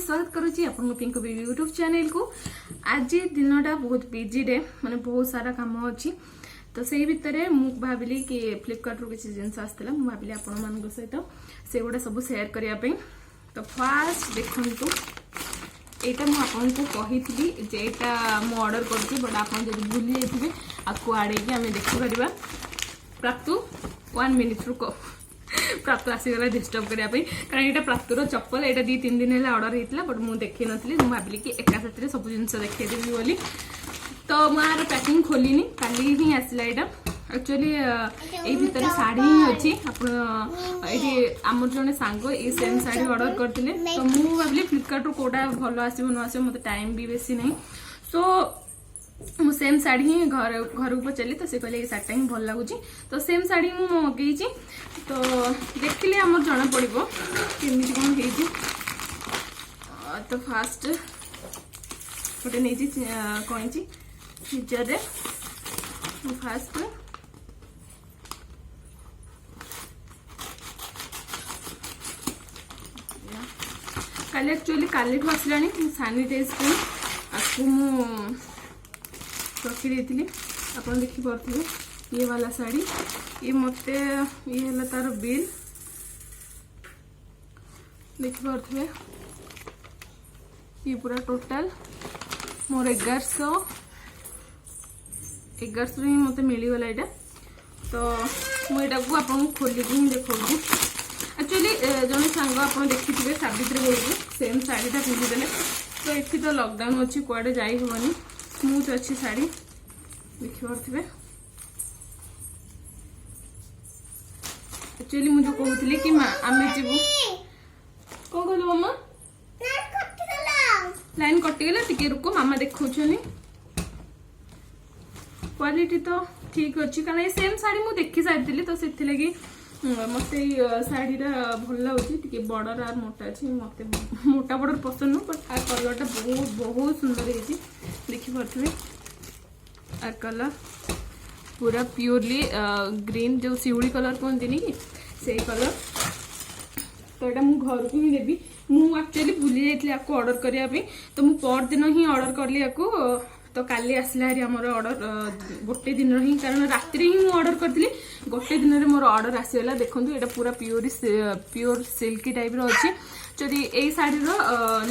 स्वागत करुच्ची आपन Pinku baby YouTube channel को। आज दिनटा बहुत बिजी डे माने बहुत सारा काम अच्छी तो से भितर मु भाविली कि फ्लिपकार्ट रू किसी जिनस आसला मु भाविली आपण मान सहित से गुड़ा सब शेयर करने। तो फास्ट देखंतु एटा मु आपन को कही जे एटा मु ऑर्डर करती बट आपन जब भूली जाइए आपको आड़े आम देखी पार। प्राप्तु 1 मिनिट रुक प्राप्त आसीगला डिस्टर्ब करने कारण यहाँ प्राप्तर चप्पल यहाँ 2-3 दिन है ऑर्डर होता बट मुझे देखी नी भाविली कि एका साथ सब जिन देखदेवी बोली। तो मुझे पैकिंग खोलनी काली ही आसला यहाँ एक्चुअली यही भितर शाढ़ी ही अच्छी ये आम जड़े सांग ये सेम शाढ़ी ऑर्डर करते तो मुझे भाविली फ्लिपकार्ट कौटा भल आसो न आसो मत टाइम भी बेसी नहीं सो मु सेम शाढ़ी ही घर को पचारि तो से कहले ये शाढ़ी ही भल लगुच तो सेम शाढ़ी मु मगई तो देखिले आम जना पड़ो केमी कौन हो। तो फास्ट गोटे नहीं कही फ्रिजर फास्ट काली एक्चुअली काली आसला सानिटाइज आपको मु रखी देती आप देखिपे ये वाला शाड़ी ये मत ये है तार बिल देखिपे ये पूरा टोटाल मोर 1100 ही मत मिलगला यहाँ। तो मुझे आपको खोलिक ही देखा एक्चुअली जड़े सांग आप देखिए सावित्री बेलू सेम शाढ़ीटा पिंधिदेले तो ये तो लॉकडाउन अच्छी कुआडे जाई हेनी स्मूथ अच्छी शाढ़ी देखिपे। एक्चुअली मुझे कहूली कि आम जीवु कौन कहलु मामा लाइन कटिगला टिके रुको मामा देखा क्वालिटी तो ठीक अच्छी कारण ये सेम शाढ़ी मुझे देखी सारी तो से लगी मत शाढ़ीटा भल लगे बॉर्डर आर मोटा अच्छी मत मोटा बॉर्डर पसंद नुह बट आ कलरटा बहुत बहुत सुंदर है देखिपे आ कलर पूरा प्योरली ग्रीन जो शिउली कलर कहते कि से कलर। तो यहाँ मुझे घर को ही देवी मुझे एक्चुअली भूली जाइए आपको ऑर्डर करने तो मुझे पर दिन ही ऑर्डर कली आपको तो काली आसला हारी आमर ऑर्डर गोटे दिन ही कारण राति ही मुझे ऑर्डर करी गोटे दिन में मोर ऑर्डर आसीगला। देखो यहाँ पूरा प्योर सिल्की टाइप अच्छी जदि यही शाढ़ी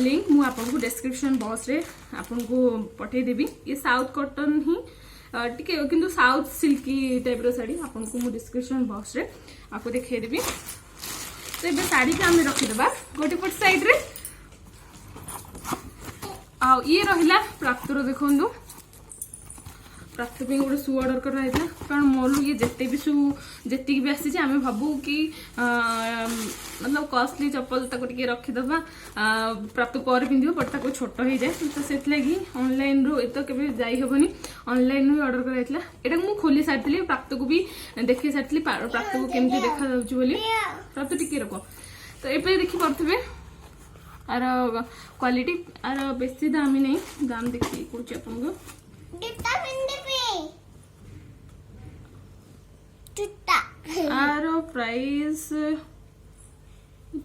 लिंक मुझे आपको डिस्क्रिप्शन बॉक्स रे आपको पठेदेवी। ये साउथ कॉटन ही टिके किंतु साउथ सिल्की टाइप शाढ़ी आपको मुझे डिस्क्रिप्शन बॉक्स रे आपको देखदेवी। तो ये शाढ़ी का आम रखीदा गोटे पट साइड रे आ ये रहा प्राप्तर देखु प्राप्त गोटे शू ऑर्डर कराई कारण मोर ये जिते भी शू जी भी आसी आम भावु कि मतलब कॉस्टली चप्पल टे रखीद प्राप्त पर पिंध बट ताको छोट हो जाए तो से लगी ऑनलाइन रू तो केवे जाई हेबनी ऑनलाइन रू ऑर्डर कराइला एटा मु खोली सारी प्राप्त को भी देखी सारी प्राप्त को केमती देखा जाउची प्राप्त टिके रखो। तो ये देखी पारे आर क्वालिटी आर बेसी दामी नहीं दाम देखिए कौन आपको आर प्राइस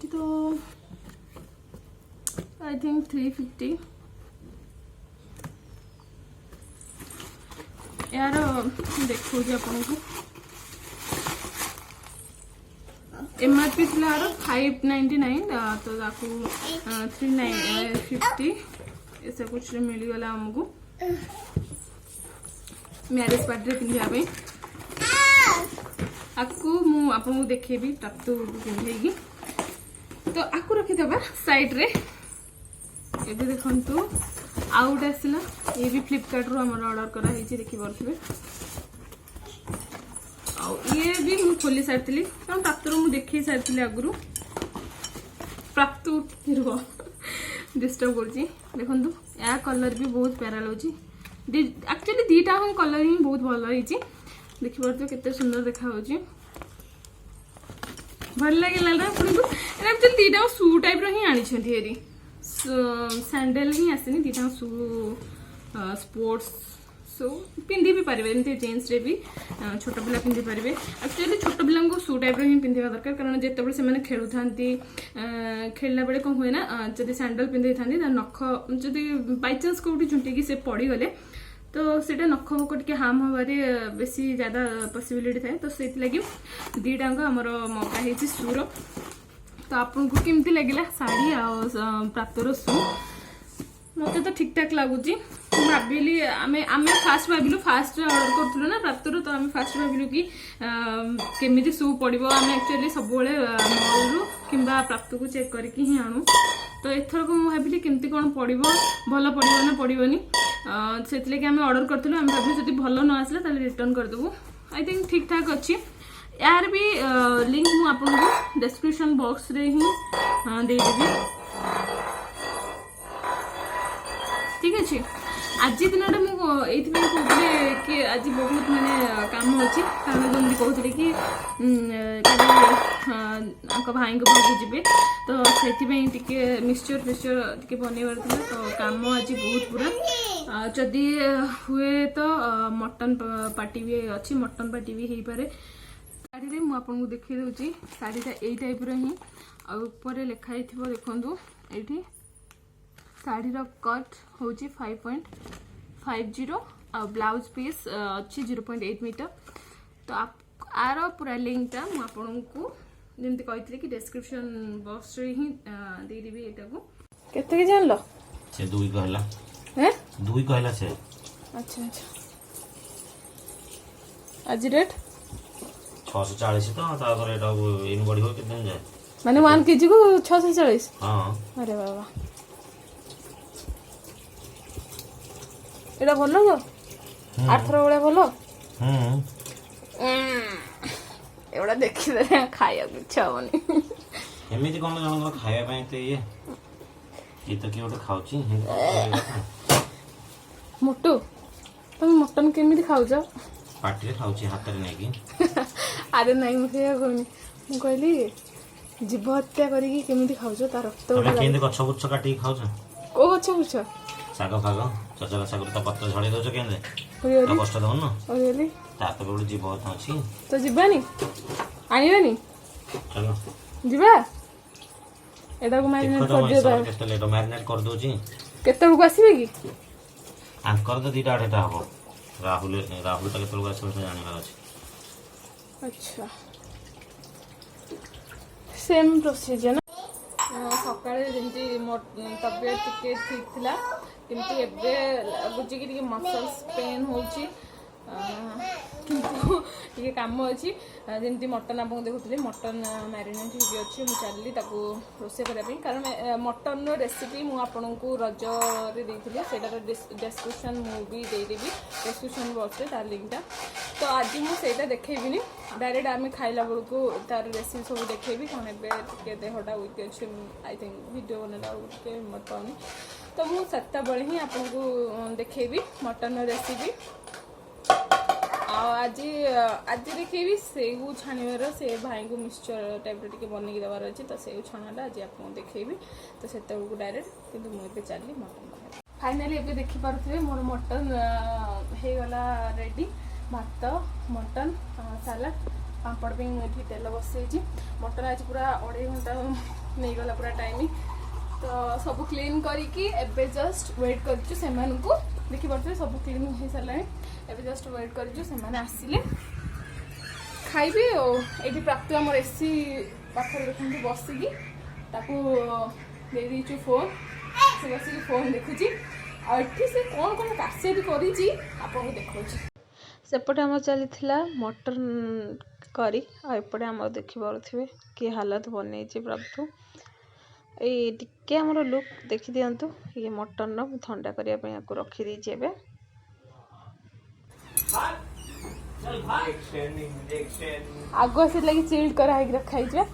तो आई थिंक 350 यार देखो आपको एमआरपी थी 599 तो 350 ऐसा कुछ मिलगला आमको मैरिज पार्टी पिंधापी आपको मुझे देखेबी प्राप्त पिंधेगी। तो आपको रखीदबा साइड रे ये देखु आउट आसला ये भी फ्लिपकार्ट रू आम ऑर्डर कराई देखिपे ये भी मुझे खोली सारी कारण प्राप्तर मुझे देखी सारी आगु प्राप्त डिस्टर्ब कर देखु या कलर भी बहुत प्यारा लगे एक्चुअली दीटा कलर ही बहुत भल रही देखिपे केते सुंदर देखा भल लगे एक्चुअली दीटा शू टाइप ही आनी सैंडल ही आसनी दीटा शू स्पोर्ट्स सो पिंधि भी पारे एमती जीन्स रे भी छोट पिला पिंधि पारे एक्चुअली छोट पिला शू टाइप रो ही पिंधिबा दरकार कारण जेतेबेले से माने खेलु थांती खेलला बेले कोन होय ना जदि सैंडल पिंधि थांती नख जदि बाय चांस कोठी झुंटी की से पड़ी गले तो सेटा नख को टिके हार्म होबारे बेसी ज्यादा पॉसिबिलिटी थाए तो सेति लागि दीटांग हमर मौका हेछि सूर तो आपको केमती लगिला साड़ी आ प्राप्तर शू मत तो ठीक ठाक लगुच भाविली आमे आमे फास्ट भाविलु फास्ट ऑर्डर करथुलो ना प्राप्तर तो आमे फास्ट भाविलु कि केमिति शू पड़िबो आमे एक्चुअली सब बेले मॉलरू किंबा प्राप्त को चेक करके ही आणु तो एथर को मु भाविली केमती कोन पड़िबो भलो पड़िबो ना पड़िबोनी सेतिले कि आमे ऑर्डर करथुलो आमे भाविलु जदि भलो न आसला ताले रिटर्न कर देबो आई थिंक ठीक ठाक अछि यार भी लिंक मु आपको डिस्क्रिप्शन बॉक्स रे ही दे देबी ठीक अच्छे आज दिन ये कहते कि आज बहुत माने काम अच्छी कारण जमी कहते कि भाई को भाग जी तो से मिक्सचर फिक्सचर टे बनइबार तो काम आज बहुत पूरा जदि हुए तो मटन पार्टी भी अच्छी मटन पार्टी भी हो पारे साड़ी मुझे देखी दूसरी शाढ़ीटा यही टाइप ही आपर लिखाई देखु ये शाढ़ी कट हूँ 5.50 आ ब्लाउज पीस अच्छी 0.8 मीटर तो आर पूरा लिंकटा मुझको जमी कही कि डिस्क्रिप्शन बॉक्स रे ही देदेवी यहाँ केते जान लो से दुई कहला हैं दुई कहला से अच्छा अच्छा आज रेट 640 तो तापर एटा इन बढ़ियो केते दिन जाए माने 1 केजी को 640 हां अरे बाबा एटा भलो गो 18 वाला भलो एवढा देखि दे खाया इच्छा होनी एमिति कोन जन खाया पई ते ये तो कि ओटा खाउची मोटू तुम मटन केमिति खाउछ पार्टी रे खाउची हाथ रे नै कि अरे नहीं मुझे कहनी मु कहली जीव हत्या करिकी केमिति खाउछ तार रक्त तमे केंदे गछ गुच्छ काटी खाउछ को गछ गुच्छ साग फाग चचला साग तो पत्र झड़ी दोछ केंदे ओरे कष्ट दउन न ओरे तापर बोल जीव हत अछि तो जीवानी आनिबानी चलो जीवा एटा को मैरिनेट कर दियो सर केते लेट मैरिनेट कर दोची केते को आसीबे की आंकर तो दीटा आठटा हबो राहुल तो केते लोग आछो जानिबार अछि अच्छा सेम प्रोसीजर ना सकाळे जेंती तबियत टिके ठीक थिला किंतु एबे लागुची कि मसल्स पेन होची किंतु टिके काम अछि जेंती मटन आपन देखुतले मटन मैरिनेट ही अछि मु चलली ताको रोसे करा पे कारण मटन रो रेसिपी मु आपन को रज रे देथिले सेटा डिस्क्रिप्शन मु भी दे देबी डिस्क्रिप्शन बॉक्स रे तार लिंकटा तो आज मु सेटा देखैबिनी डायरेक्ट आमे खाइला बेल को तार रेसिपी सब देखैबी कारण एबे टिके देहटा वीक अछि आई थिंक वीडियो बनला के मत पानी तो मु सत्ता बळे ही आपन को देखैबी मटन रो रेसिपी आज आज देखेबी सेऊ छाणीबार से भाई को मिक्सचर टाइप रे बन देवार अच्छे तो सेऊ छाणाटा आज आपको देखेबी तो से डायरेक्ट किंतु मुझे चली मटन फाइनाली एबे देखि पारुथिबे मोर मटन हे गला रेडी भात मटन सलाड पापड़ पे मुझे तेल बसई मटन आज पूरा 2.5 घंटा नहीं गला पूरा टाइम तो सब क्लीन करके एबे जस्ट वेट करछु सेमान को देखि पारुथिबे सब क्लीन हो सारे एबे जस्ट वेट करछु सेमान आसिले खाइबे ओ एठी प्राप्त हमर एसी पाखर देखि बसिकी ताको दे दीचु फोन से बसिकी फोन देखुची आ एठी से कोन कोन कासेट करिची आपन देखौची सेपटे हमर चली मटन करी आ एपटे हमर देखि पारुथिबे कि हालत बनेची प्राप्त ये टिके हमर लुक देखि दियंतु ये मटन रो ठंडा करिया पे याको रखी दी जेबे आगो से लगी चिल्ड करा है रखाई जे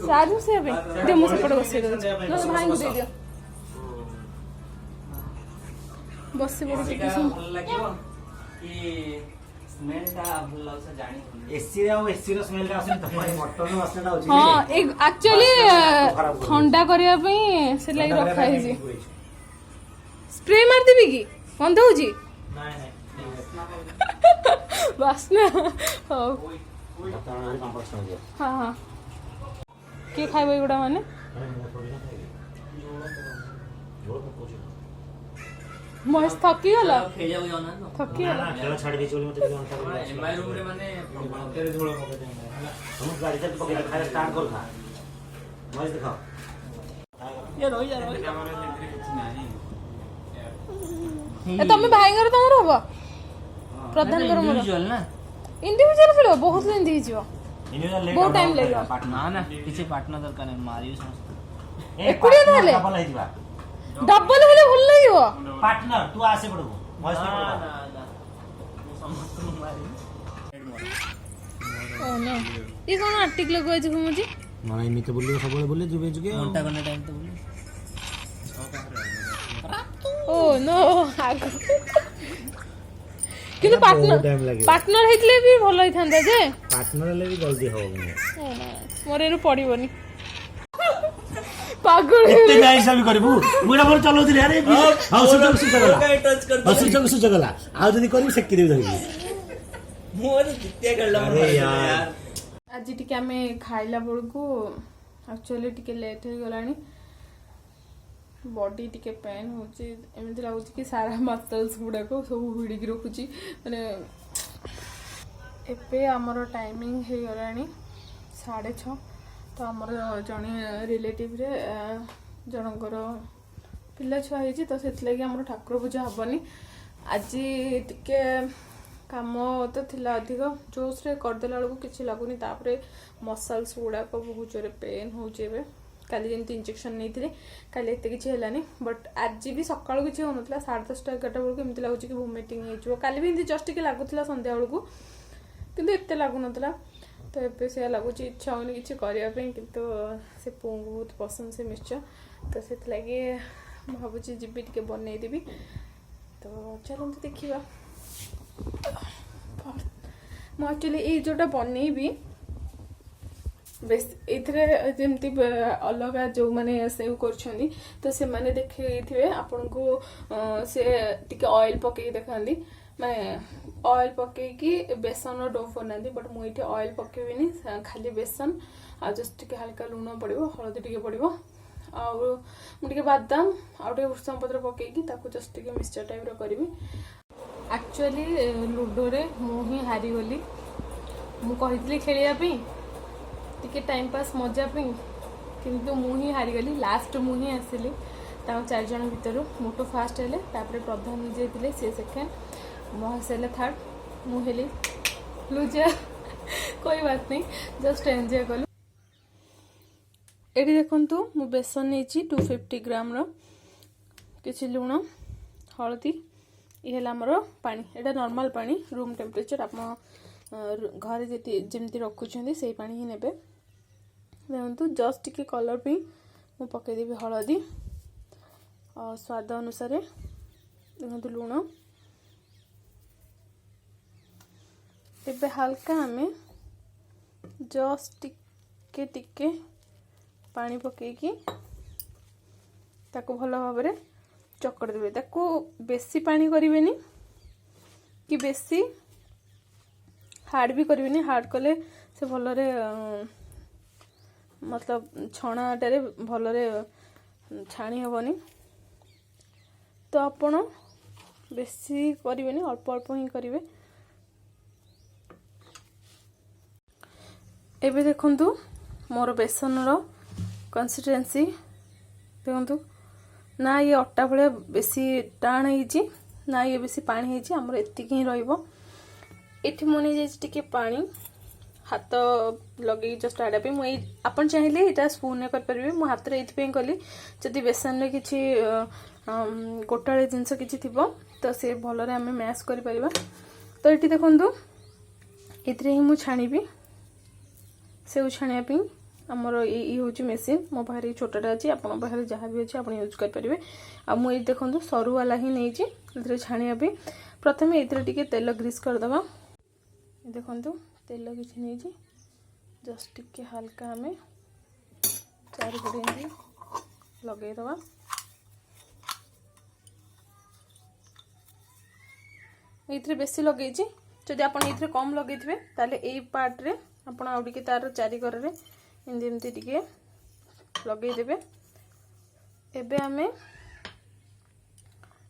चार्जिंग से अबे दे मु सेपटे बसे दो न भाई को दे दियो बस से बड़ी किसी कि स्मेल ता भल लागस जानी एसी रे एसी रो स्मेल आसे तमारी मटन रो आसे होची हां एक्चुअली ठंडा करिया पे से लगी रखा है जी स्प्रे मार देबी की ଗନ୍ଧ ହଉଛି ନାଇଁ ନାଇଁ ବାସ୍ନା ହଉ କମ୍ପୋଷ୍ଟ ଦିଅ ହଁ ହଁ କିଏ ଖାଇବ ଏଗୁଡ଼ା ମାନେ ମହେଶ ଥକିଗଲ ଖେଳିବାକୁ ଯାଉନାହାନ୍ତି ତ ଥକିଗଲ ଖେଳ ଛାଡ଼ି ଦେଇଛି ବୋଲି ମୋତେ ଟିକେ ଅଣ୍ଟା ଏମଆଇ ରୁମରେ ମାନେ ହାତରେ ଧୂଳ ପକେଇ ଦିଅନ୍ତି ହେଲା ମୁଁ ଗାଡ଼ି ଚାଲି ପକେଇ ଖାଇବା ଷ୍ଟାର୍ଟ କରୁଥା ମହେଶ ଦେଖ ଏ ତମେ ଭାଇଙ୍କର ତମର ହବ ପ୍ରଧାନଙ୍କର ମୋର ଇଣ୍ଡିଭିଜୁଆଲ ନା ଇଣ୍ଡିଭିଜୁଆଲ ଖେଳିବ ବହୁତ ଲେନ୍ଦି ହେଇଯିବ ବହୁତ ଟାଇମ୍ ଲାଗିବ ନା ନା କିଛି ପାର୍ଟନର ଦରକାର ନାହିଁ ମାରିବି ସମସ୍ତେ ଏକୁଟିଆ ତାହେଲେ ଡବଲ ହେଇଯିବା ଡବଲ ହେଲେ ଭଲ ଲାଗିବ ପାର୍ଟନର ତୁ ଆସେ ପଡକୁ ମହେଶ ନା ପଡକୁ ନା ନା ମୁଁ ସମସ୍ତଙ୍କୁ ମାରିବି ଓ नो ये कौन आर्टिकल लगवाई थी मुझे ମାନେ ଏମିତି ବୁଲିବ ସବୁବେଳେ ବୁଲେ ଯିବେ ଯୁगे ଘଣ୍ଟା ଘଣ୍ଟା ଟାଇମ୍ ତ ବୁଲି ओ नो आगो କିନ୍ତୁ ପାର୍ଟନର ହେଇଥିଲେ ବି ଭଲ ହେଇଥାନ୍ତା ଯେ ପାର୍ଟନର ହେଲେ ବି ଜଲ୍ଦି ହବ ମୋର ଏରୁ ପଡିବନି ପାଗଳ ଏତେ ନାଇସ ବି କରିବୁ ମୁଁ ଏଟା ମୋର ଚଲଉଥିଲି ଆରେ ଆଉ ସୁଯୋଗ ଗଲା ଆଉ ଯଦି କରିବୁ ସେକି ଦେବି ଧରିକି ମୋର ଜିତିଆ ଖେଳିଲା ଆରେ यार ଆଜି ଟିକେ ଆମେ ଖାଇଲା ବେଳକୁ ଆକ୍ଚୁଆଲି ଟିକେ ଲେଟ୍ ହେଇଗଲାଣି ବଡି ଟିକେ ପେନ୍ ହଉଛି ଏମିତି ଲାଗୁଛି କି ସାରା ମସଲ୍ସ ଗୁଡାକ ସବୁ ଭିଡ଼ିକି ରଖୁଛି ମାନେ ଏବେ ଆମର ଟାଇମିଂ ହେଇଗଲାଣି 6:30 ତ ଆମର ଜଣେ ରିଲେଟିଭରେ ଜଣଙ୍କର ପିଲା ଛୁଆ ହେଇଛି ତ ସେଥିଲାଗି ଆମର ଠାକୁର ପୂଜା ହବନି ଆଜି ଟିକେ କାମ ତ ଥିଲା ଅଧିକ ଜୋସ୍ରେ କରିଦେଲା ବେଳକୁ କିଛି ଲାଗୁନି ତାପରେ ମସଲ୍ସ ଗୁଡ଼ାକ ବହୁତ ଜୋରେ ପେନ୍ ହେଉଛି ଏବେ କାଲି ଯେମିତି ଇଞ୍ଜେକ୍ସନ୍ ନେଇଥିଲି କାଲି ଏତେ କିଛି ହେଲାନି ବଟ୍ ଆଜି ବି ସକାଳୁ କିଛି ହେଉନଥିଲା 10:30 11ଟା ବେଳକୁ ଏମିତି ଲାଗୁଛି କି ଭୋମିଟିଂ ହେଇଯିବ କାଲି ବି ଏମିତି ଜଷ୍ଟ ଟିକେ ଲାଗୁଥିଲା ସନ୍ଧ୍ୟା ବେଳକୁ କିନ୍ତୁ ଏତେ ଲାଗୁନଥିଲା ତ ଏବେ ସେୟା ଲାଗୁଛି ଇଚ୍ଛା ହେଉନି କିଛି କରିବା ପାଇଁ କିନ୍ତୁ ସେ ପୁଅଙ୍କୁ ବହୁତ ପସନ୍ଦ ସେ ମିକ୍ସଚର୍ ତ ସେଥିଲାଗି ମୁଁ ଭାବୁଛି ଯିବି ଟିକେ ବନେଇଦେବି ତ ଚାଲନ୍ତୁ ଦେଖିବା ମୁଁ ଆକ୍ଚୁଆଲି ଏଇ ଯେଉଁଟା ବନେଇବି ବେଶ ଏଥିରେ ଯେମିତି ଅଲଗା ଯେଉଁମାନେ ସେଭ୍ କରୁଛନ୍ତି ତ ସେମାନେ ଦେଖେଇଥିବେ ଆପଣଙ୍କୁ ସେ ଟିକେ ଅଏଲ୍ ପକେଇକି ଦେଖାନ୍ତି ମାନେ ଅଏଲ୍ ପକେଇକି ବେସନର ଡୋ ବନାନ୍ତି ବଟ୍ ମୁଁ ଏଇଠି ଅଏଲ୍ ପକେଇବିନି ଖାଲି ବେସନ ଆଉ ଜଷ୍ଟ ଟିକେ ହାଲକା ଲୁଣ ପଡ଼ିବ ହଳଦୀ ଟିକେ ପଡ଼ିବ ଆଉ ମୁଁ ଟିକେ ବାଦାମ ଆଉ ଟିକେ ଭୃଷଙ୍ଗ ପତ୍ର ପକେଇକି ତାକୁ ଜଷ୍ଟ ଟିକେ ମିକ୍ସଚର ଟାଇପ୍ର କରିବି ଆକ୍ଚୁଆଲି ଲୁଡୋରେ ମୁଁ ହିଁ ହାରିଗଲି ମୁଁ କହିଥିଲି ଖେଳିବା ପାଇଁ ଟିକେ ଟାଇମ୍ ପାସ୍ ମଜା ପାଇଁ କିନ୍ତୁ ମୁଁ ହିଁ ହାରିଗଲି ଲାଷ୍ଟ ମୁଁ ହିଁ ଆସିଲି ତାଙ୍କ 4 ଜଣ ଭିତରୁ ମୋଟୁ ଫାଷ୍ଟ ହେଲେ ତାପରେ ପ୍ରଧାନ ଯିଏ ଥିଲେ ସେ ସେକେଣ୍ଡ ମହେଶ ହେଲେ ଥାର୍ଡ ମୁଁ ହେଲି ଲୁଜର कोई बात नहीं जस्ट एंजॉय कलु एटी देखंतु मु बेसन नेची 250 ग्राम रो किछि लुण हळदी ये हला हमरो पानी एटा नॉर्मल पानी रूम टेम्परेचर आप घर जेमती रखुछंदी सेही पानी ही नेबे देखंतु जस्ट टिके कलर पे मु पके देबी हळदी और स्वाद अनुसार देखंतु लुण एबे हल्का हमें जस्ट टिके टिके पानी पकेकी ताको भल भाव में चकड़ देबे ताको बेसी पानी करिवेनी कि बेसी हार्ड भी करिवेनी हार्ड कले से भलरे मतलब छणाटारे भलरे छाणी हेबनी तो आपण बेसी करिवेनी अल्प अल्प ही करिवे एबे देखंतु मोर बेसन रो कंसिस्टेंसी देखंतु ना ये अट्टा भले बेसी टाण है ना ये बेसी पानी है आमर एतिक ही रहिबो एठी मने जे टिके पानी हाथ लगे जस्ट आड़ा पे मुई आपन चाहिए इटा स्पून ने कर परिबे मु हाथ रे एथि कली जदि बेसन रे किछि गोटाळे जिंस किछि थिबो तो से भलरे हमें मैश कर परिबा तो एठी देखंतु इतरे ही मु छाणीबी से छाणिया पे आमर ये हूँ मेसीन मो पाखे छोटा अच्छी आप जहाँ भी अच्छे आप यूज करेंगे आ मुझे देखो सरू वाला ही नहीं छाणिया पे प्रथम ये तेल ग्रीस करदे देखो तेल किसी नहीं जस्ट टिके हल्का आम चारिपटे लगेदवा ये बेसी लगे जदि आप कम लगे ताले यही पार्ट्रे आप तार चारिकर एमती टे लगेदेवे। एबे आमे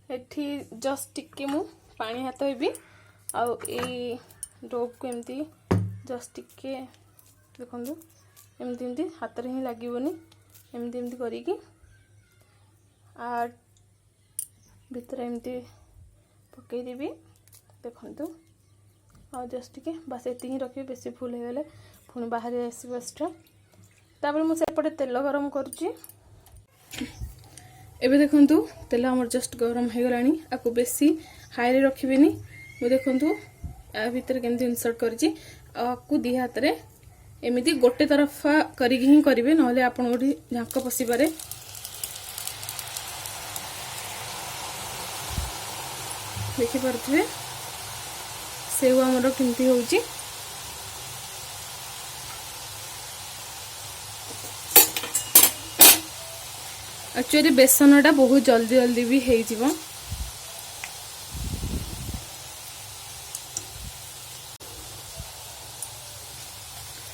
एठी जस्ट टिके मु पानी हाथ हेबी आउ ए रोप को एमती जस्ट टिके देखंतु एमती एमती हाथ रे ही लागिवनी एमती एमती करिकी आ भीतर एमती पकई देबी देखंतु आ जस्ट टिके बस एति ही रखिबे बेसी फुल हे गले पुणी बाहर आसीबो एक्स्ट्रा। तापर मु सेपटे तेल गरम करूची। एबे देखंतु तेल हमर जस्ट गरम हे गलानी आकु बेसी हाई रे रखिबेनी। मु देखंतु आ भीतर केमती इंसर्ट करची आकु दी हाथ रे एमिति गोटे तरफा करिक ही करिवे नहले आपन ओडी झांक पसी पारे। देखि परथिबे सेव हमर केमती होउची। एक्चुअली बेसनटा बहुत जल्दी जल्दी भी हो जिवो।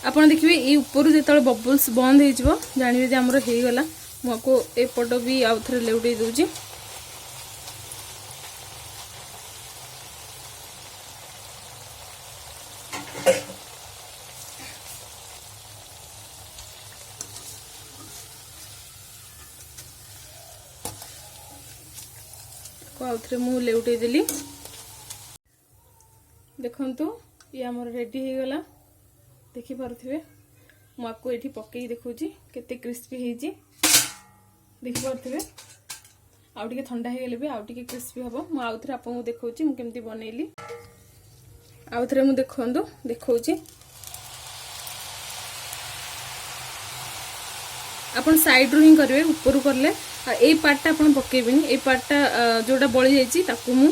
आपन देखिए ये ऊपर जो बबल्स बंद हो जानवे जे हमर हो गला। मुझको एपट भी आउ थे लेउटे दूची। आउ थे मु लेउटे देली। देखंतु ये हमर रेडी हो गला देखि पारुथिबे। मु आपको एठी पकई देखौची केते क्रिस्पी हेजी देखि पारुथिबे। आउ टिके ठंडा हे गेले बे आउ टिके क्रिस्पी हबो। मु आउ थे आपन देखौची मु केमती बनैली। आउ थे मु देखौची अपन साइड रू ही करिवे ऊपर करले ए पार्टटा अपन पकेबिनी। ए पार्टटा जोटा बळी जाईची ताकू मु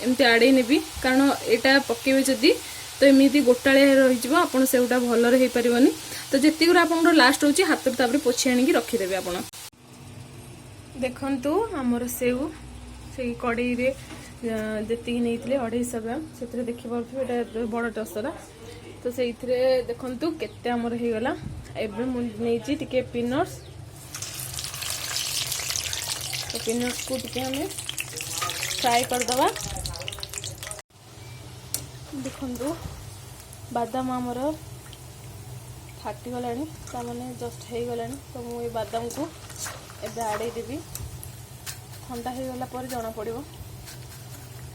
एमती आडे नेबी कारण एटा पकेबे जदी तो एमती गोटाळे रही जिवो आपण सेउटा भलो रे हे परिबनी। तो जेति गुरा आपण लास्ट होची हाथ तापर पोछि आनी की रखि देबे। आपण देखंतु हमर सेउ से कड़ाई रे जेति नेइतले 250 ग्राम सेतरे देखि परथु एटा बड़ टसरा। तो सेइथरे देखंतु केते हमर हे गला। एबे मु नेइची टिके पीनट्स। तो पीनट्स को टिके हमें फ्राई कर दवा। देखंतु बादाम हमर फाटी गलानी तामाने जस्ट हे गलानी। तो मु ए बादाम को एबे आडे देबी। ठंडा हे गला पर जाना पड़िबो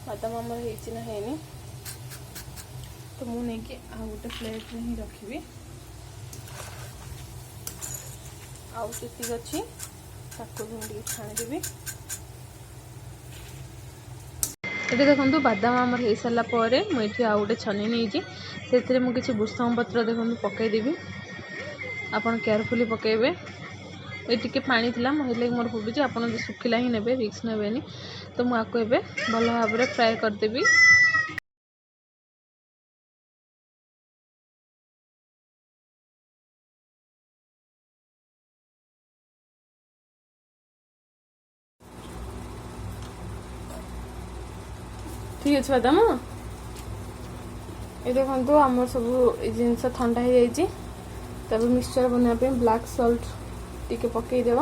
बादाम हमर हेची ना हेनी। तो मु नै के आ गोटे प्लेट रे ही रखिबी। आउ केति अछि ताको भी छाणी देबी। ये देखो बादाम आमर हो सारा पर मुझे आउ गोटे छनी नहीं से मुझे किसी भूसंग पत्र देखो पकईदेवी। आपन केयरफुली पकेबे। ये टिके पानी थिला मोहिले मोर फुटुची आपन जो सुखिला ही नेबे रिक्स नेबेनी। तो मु आको एबे भल भाव रे फ्राई कर देबी। ठीक अच्छे बादाम ये देखो आमर सब जिनस ठंडा हो जाइए। तब मिक्सचर बनापे ब्लैक सॉल्ट टिके पकईदेव।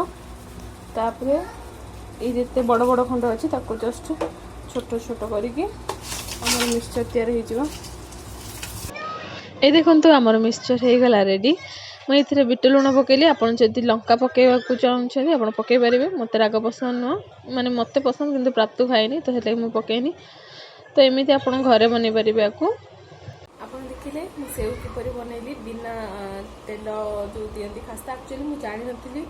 तापर ये जिते बड़ बड़ खंड अच्छी जस्ट छोट छोट करके आमर मिक्सचर तैयार हो। ये देखो आमर मिक्सचर हो गला रेडी। मुझे बिट लुण पकेली। आपन जदि लंका पकेवा चाहते आप पकई पारे। मत राग पसंद नुह माने मत पसंद किंतु प्राप्त खाएनी तो से मुझे पकईनी। तो एमती आप घरे बन पारे। आपन देखिले मु सेव किपरि बनैली बिना तेल जो दियंती खास्ता। एक्चुअली मु जानि नथिली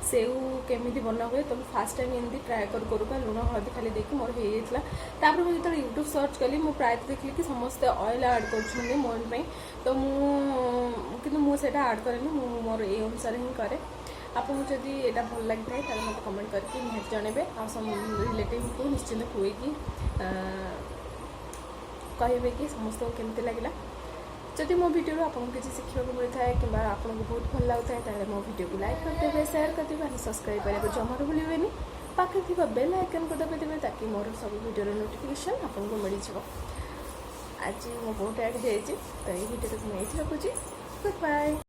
सेव केमिति बना हुए। तो फास्ट टाइम एमती ट्राई करूका लुण हळदी खाली देखि मोर हे जाइतला। तापर मु जतले यूट्यूब सर्च कली मु प्राय देखली कि समस्त ऑयल ऐड करछुनी मोन पई। तो मु किंतु मु सेटा ऐड करेनी मु मोर ए अनुसार ही करे। आपको जदि एटा भल लगी थाए ताले मते कमेंट करके निहात जणेबे। आ सम रिलेटिव को निश्चित खुएकी कहे कि समस्त केमती लगे। जदि मो वीडियो आपको किसी शिखा मिलता है कि आपको बहुत भल लगता है ताले मो वीडियो को लाइक करदेवे शेयर करदेवे सब्सक्राइब करने को जमार भूलें। पाखे थिबा बेल आइकन को दबाइदेवे ताकि मोर सब वीडियो नोटिफिकेशन आपको मिल जाए। आज मो बहुत आगे जाइए तो ये वीडियो को मैं रखुच्छी। Good bye.